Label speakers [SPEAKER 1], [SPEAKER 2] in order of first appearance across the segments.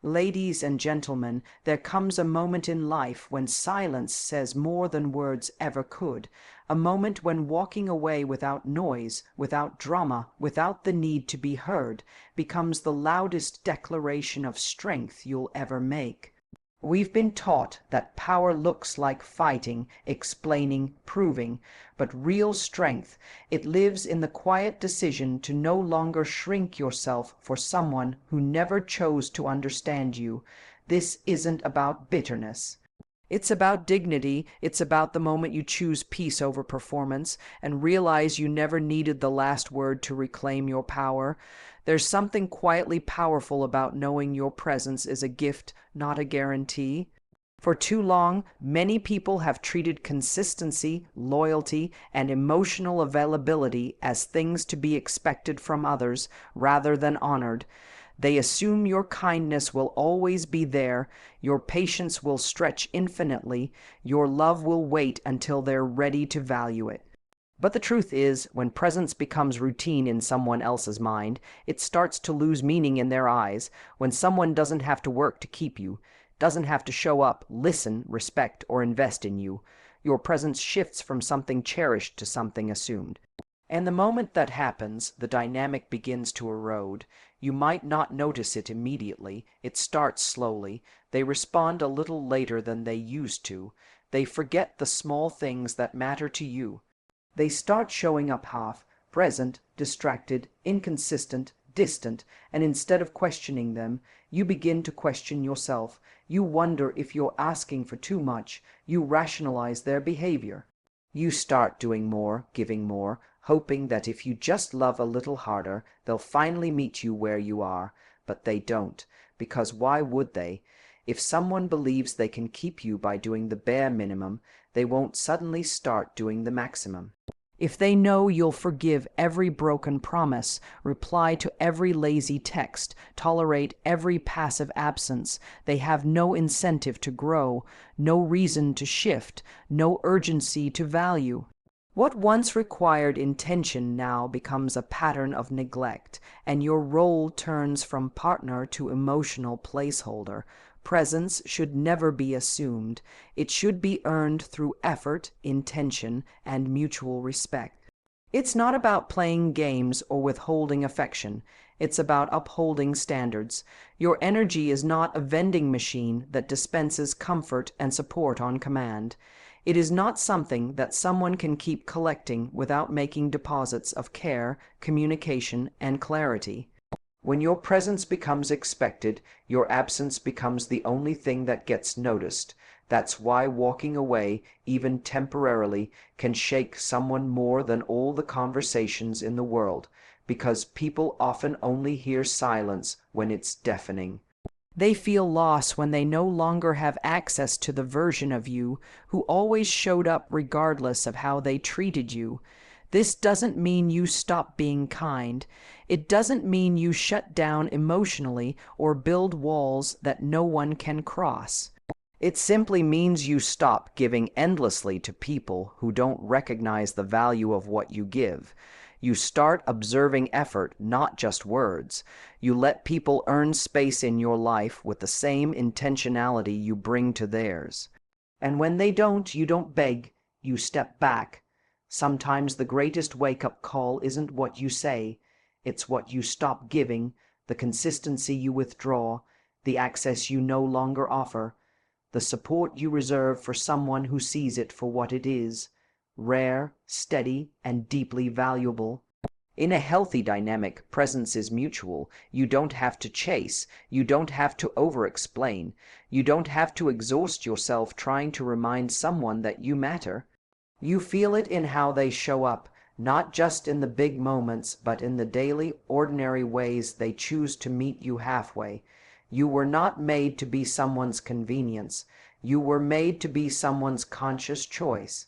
[SPEAKER 1] Ladies and gentlemen, there comes a moment in life when silence says more than words ever could, a moment when walking away without noise, without drama, without the need to be heard, becomes the loudest declaration of strength you'll ever make. We've been taught that power looks like fighting, explaining, proving, but real strength, it lives in the quiet decision to no longer shrink yourself for someone who never chose to understand you. This isn't about bitterness. It's about dignity. It's about the moment you choose peace over performance and realize you never needed the last word to reclaim your power. There's something quietly powerful about knowing your presence is a gift, not a guarantee. For too long, many people have treated consistency, loyalty, and emotional availability as things to be expected from others rather than honored. They assume your kindness will always be there, your patience will stretch infinitely, your love will wait until they're ready to value it. But the truth is, when presence becomes routine in someone else's mind, it starts to lose meaning in their eyes. When someone doesn't have to work to keep you, doesn't have to show up, listen, respect, or invest in you, your presence shifts from something cherished to something assumed. And the moment that happens, the dynamic begins to erode. You might not notice it immediately. It starts slowly. They respond a little later than they used to. They forget the small things that matter to you. They start showing up half, present, distracted, inconsistent, distant, and instead of questioning them, you begin to question yourself. You wonder if you're asking for too much. You rationalize their behavior. You start doing more, giving more, hoping that if you just love a little harder, they'll finally meet you where you are. But they don't, because why would they? If someone believes they can keep you by doing the bare minimum, they won't suddenly start doing the maximum. If they know you'll forgive every broken promise, reply to every lazy text, tolerate every passive absence, they have no incentive to grow, no reason to shift, no urgency to value. What once required intention now becomes a pattern of neglect, and your role turns from partner to emotional placeholder. Presence should never be assumed. It should be earned through effort, intention, and mutual respect. It's not about playing games or withholding affection. It's about upholding standards. Your energy is not a vending machine that dispenses comfort and support on command. It is not something that someone can keep collecting without making deposits of care, communication, and clarity. When your presence becomes expected, your absence becomes the only thing that gets noticed. That's why walking away, even temporarily, can shake someone more than all the conversations in the world, because people often only hear silence when it's deafening. They feel loss when they no longer have access to the version of you who always showed up regardless of how they treated you. This doesn't mean you stop being kind. It doesn't mean you shut down emotionally or build walls that no one can cross. It simply means you stop giving endlessly to people who don't recognize the value of what you give. You start observing effort, not just words. You let people earn space in your life with the same intentionality you bring to theirs. And when they don't, you don't beg, you step back. Sometimes the greatest wake-up call isn't what you say, it's what you stop giving, the consistency you withdraw, the access you no longer offer, the support you reserve for someone who sees it for what it is, rare, steady, and deeply valuable. In a healthy dynamic, presence is mutual. You don't have to chase. You don't have to over-explain. You don't have to exhaust yourself trying to remind someone that you matter. You feel it in how they show up, not just in the big moments, but in the daily, ordinary ways they choose to meet you halfway. You were not made to be someone's convenience. You were made to be someone's conscious choice,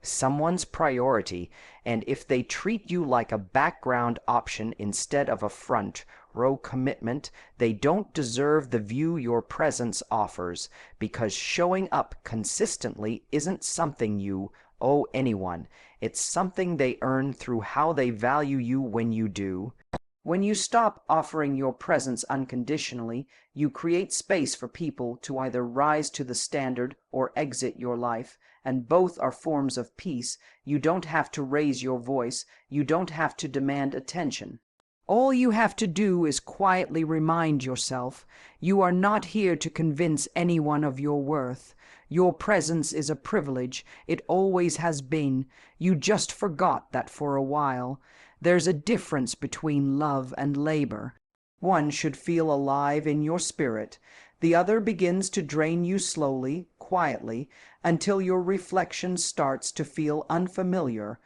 [SPEAKER 1] someone's priority, and if they treat you like a background option instead of a front row commitment, they don't deserve the view your presence offers, because showing up consistently isn't something you owe anyone. It's something they earn through how they value you when you do. When you stop offering your presence unconditionally, you create space for people to either rise to the standard or exit your life, and both are forms of peace. You don't have to raise your voice, you don't have to demand attention. All you have to do is quietly remind yourself you are not here to convince anyone of your worth. Your presence is a privilege, it always has been. You just forgot that for a while. There's a difference between love and labor. One should feel alive in your spirit. The other begins to drain you slowly, quietly, until your reflection starts to feel unfamiliar.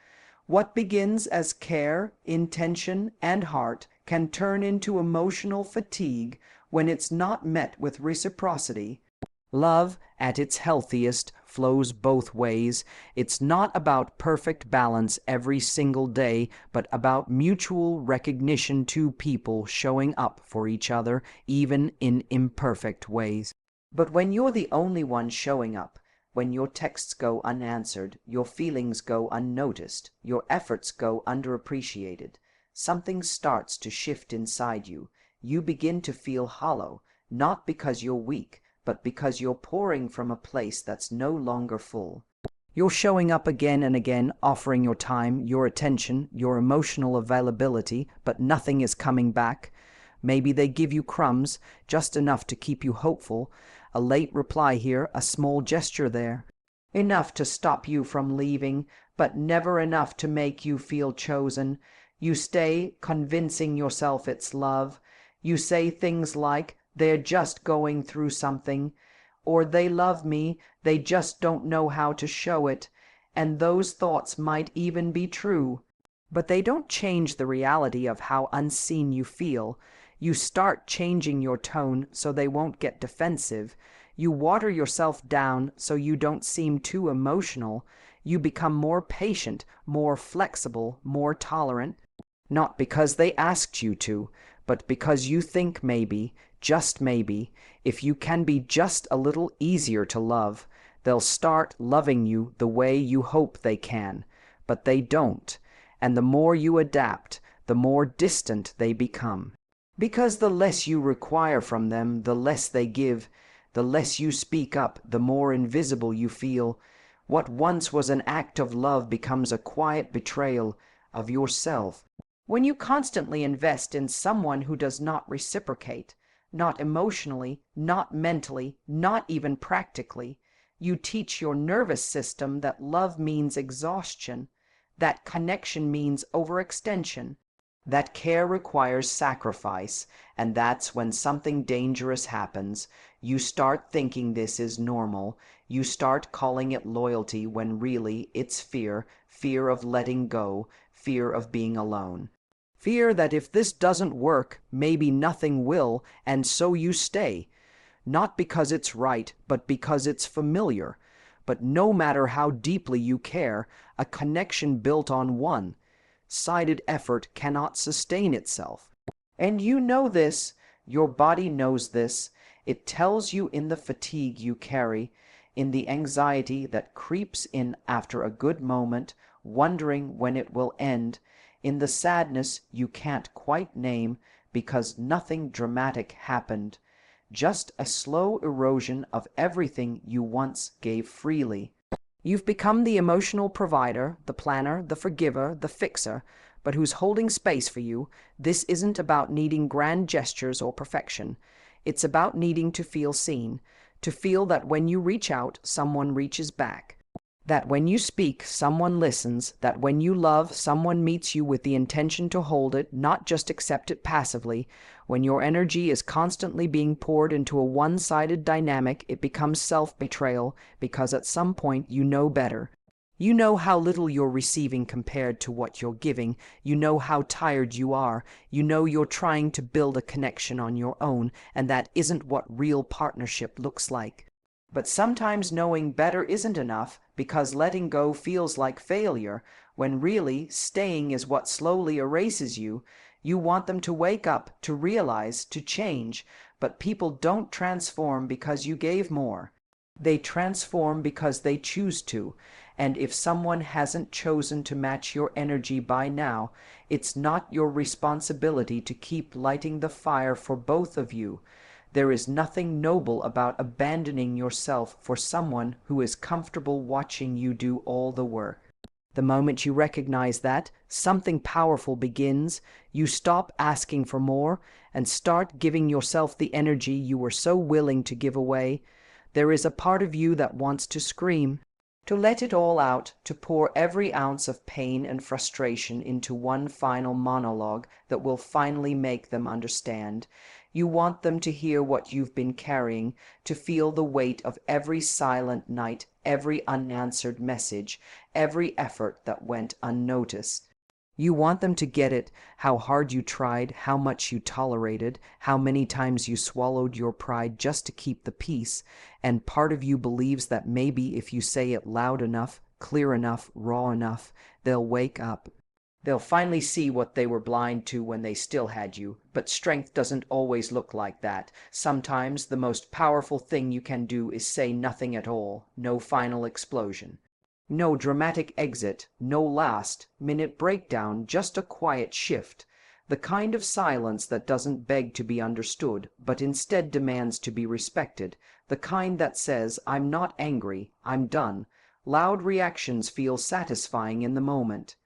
[SPEAKER 1] What begins as care, intention, and heart can turn into emotional fatigue when it's not met with reciprocity. Love, at its healthiest, flows both ways. It's not about perfect balance every single day, but about mutual recognition, two people showing up for each other, even in imperfect ways. But when you're the only one showing up, when your texts go unanswered, your feelings go unnoticed, your efforts go underappreciated, something starts to shift inside you. You begin to feel hollow, not because you're weak, but because you're pouring from a place that's no longer full. You're showing up again and again, offering your time, your attention, your emotional availability, but nothing is coming back. Maybe they give you crumbs, just enough to keep you hopeful, a late reply here, a small gesture there. Enough to stop you from leaving, but never enough to make you feel chosen. You stay, convincing yourself it's love. You say things like, they're just going through something, or they love me, they just don't know how to show it, and those thoughts might even be true. But they don't change the reality of how unseen you feel. You start changing your tone so they won't get defensive. You water yourself down so you don't seem too emotional. You become more patient, more flexible, more tolerant. Not because they asked you to, but because you think maybe, just maybe, if you can be just a little easier to love, they'll start loving you the way you hope they can. But they don't, and the more you adapt, the more distant they become. Because the less you require from them, the less they give. The less you speak up, the more invisible you feel. What once was an act of love becomes a quiet betrayal of yourself. When you constantly invest in someone who does not reciprocate, not emotionally, not mentally, not even practically, you teach your nervous system that love means exhaustion, that connection means overextension, that care requires sacrifice, and that's when something dangerous happens. You start thinking this is normal. You start calling it loyalty when really it's fear, fear of letting go, fear of being alone. Fear that if this doesn't work, maybe nothing will, and so you stay. Not because it's right, but because it's familiar. But no matter how deeply you care, a connection built on one-sided effort cannot sustain itself. And you know this, your body knows this. It tells you in the fatigue you carry, in the anxiety that creeps in after a good moment, wondering when it will end, in the sadness you can't quite name because nothing dramatic happened, just a slow erosion of everything you once gave freely. You've become the emotional provider, the planner, the forgiver, the fixer, but who's holding space for you. This isn't about needing grand gestures or perfection. It's about needing to feel seen, to feel that when you reach out, someone reaches back. That when you speak, someone listens, that when you love, someone meets you with the intention to hold it, not just accept it passively. When your energy is constantly being poured into a one-sided dynamic, it becomes self-betrayal, because at some point you know better. You know how little you're receiving compared to what you're giving. You know how tired you are. You know you're trying to build a connection on your own, and that isn't what real partnership looks like. But sometimes knowing better isn't enough, because letting go feels like failure, when really staying is what slowly erases you. You want them to wake up, to realize, to change, but people don't transform because you gave more. They transform because they choose to, And if someone hasn't chosen to match your energy by now, it's not your responsibility to keep lighting the fire for both of you. There is nothing noble about abandoning yourself for someone who is comfortable watching you do all the work. The moment you recognize that, something powerful begins. You stop asking for more and start giving yourself the energy you were so willing to give away. There is a part of you that wants to scream, to let it all out, to pour every ounce of pain and frustration into one final monologue that will finally make them understand. You want them to hear what you've been carrying, to feel the weight of every silent night, every unanswered message, every effort that went unnoticed. You want them to get it, how hard you tried, how much you tolerated, how many times you swallowed your pride just to keep the peace, and part of you believes that maybe if you say it loud enough, clear enough, raw enough, they'll wake up. They'll finally see what they were blind to when they still had you. But strength doesn't always look like that. Sometimes the most powerful thing you can do is say nothing at all, no final explosion. No dramatic exit, no last-minute breakdown, just a quiet shift. The kind of silence that doesn't beg to be understood, but instead demands to be respected. The kind that says, I'm not angry, I'm done. Loud reactions feel satisfying in the moment.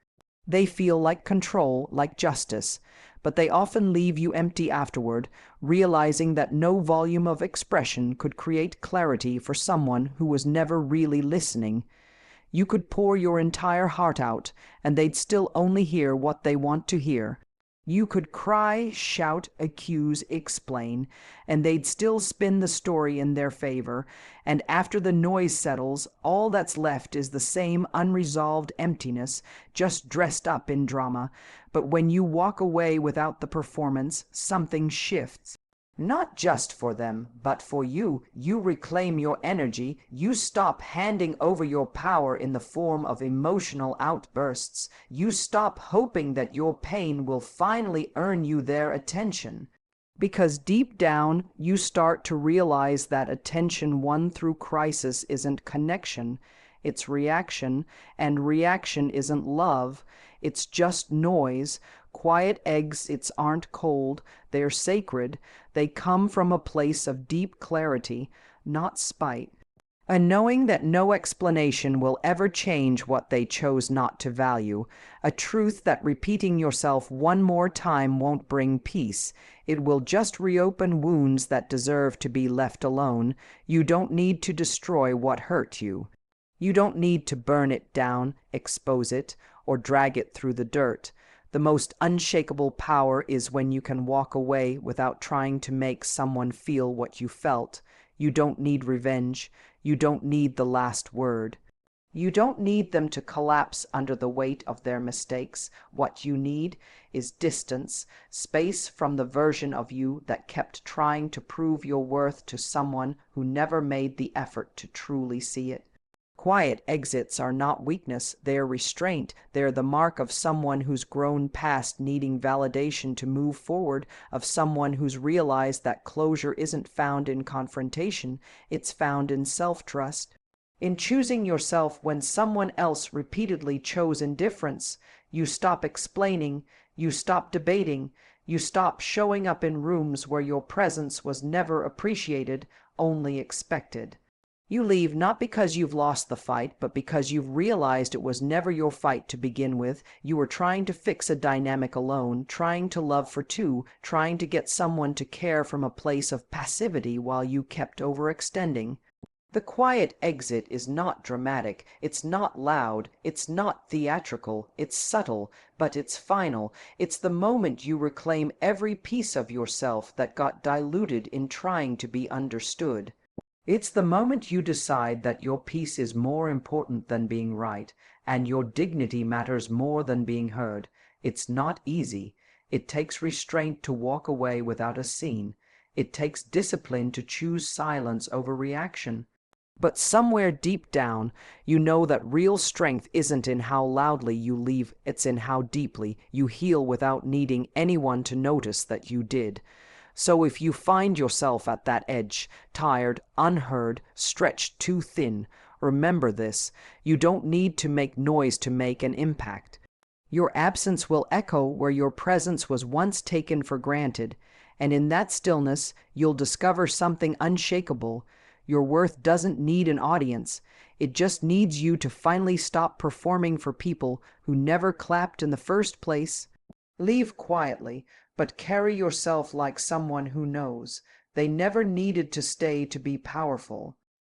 [SPEAKER 1] They feel like control, like justice, but they often leave you empty afterward, realizing that no volume of expression could create clarity for someone who was never really listening. You could pour your entire heart out, and they'd still only hear what they want to hear. You could cry, shout, accuse, explain, and they'd still spin the story in their favor, and after the noise settles, all that's left is the same unresolved emptiness, just dressed up in drama. But when you walk away without the performance, something shifts. Not just for them, but for you. You reclaim your energy. You stop handing over your power in the form of emotional outbursts. You stop hoping that your pain will finally earn you their attention. Because deep down, you start to realize that attention won through crisis isn't connection, it's reaction, and reaction isn't love. It's just noise. Quiet exits aren't cold, they're sacred. They come from a place of deep clarity, not spite. A knowing that no explanation will ever change what they chose not to value. A truth that repeating yourself one more time won't bring peace. It will just reopen wounds that deserve to be left alone. You don't need to destroy what hurt you. You don't need to burn it down, expose it, or drag it through the dirt. The most unshakable power is when you can walk away without trying to make someone feel what you felt. You don't need revenge. You don't need the last word. You don't need them to collapse under the weight of their mistakes. What you need is distance, space from the version of you that kept trying to prove your worth to someone who never made the effort to truly see it. Quiet exits are not weakness, they are restraint. They are the mark of someone who's grown past needing validation to move forward, of someone who's realized that closure isn't found in confrontation, it's found in self-trust. In choosing yourself when someone else repeatedly chose indifference, you stop explaining, you stop debating, you stop showing up in rooms where your presence was never appreciated, only expected. You leave not because you've lost the fight, but because you've realized it was never your fight to begin with. You were trying to fix a dynamic alone, trying to love for two, trying to get someone to care from a place of passivity while you kept overextending. The quiet exit is not dramatic, it's not loud, it's not theatrical, it's subtle, but it's final. It's the moment you reclaim every piece of yourself that got diluted in trying to be understood. It's the moment you decide that your peace is more important than being right, and your dignity matters more than being heard. It's not easy. It takes restraint to walk away without a scene. It takes discipline to choose silence over reaction. But somewhere deep down, you know that real strength isn't in how loudly you leave, it's in how deeply you heal without needing anyone to notice that you did. So if you find yourself at that edge, tired, unheard, stretched too thin, Remember this: you don't need to make noise to make an impact. Your absence will echo where your presence was once taken for granted, and in that stillness you'll discover something unshakable. Your worth doesn't need an audience. It just needs you to finally stop performing for people who never clapped in the first place. Leave quietly, but carry yourself like someone who knows. They never needed to stay to be powerful.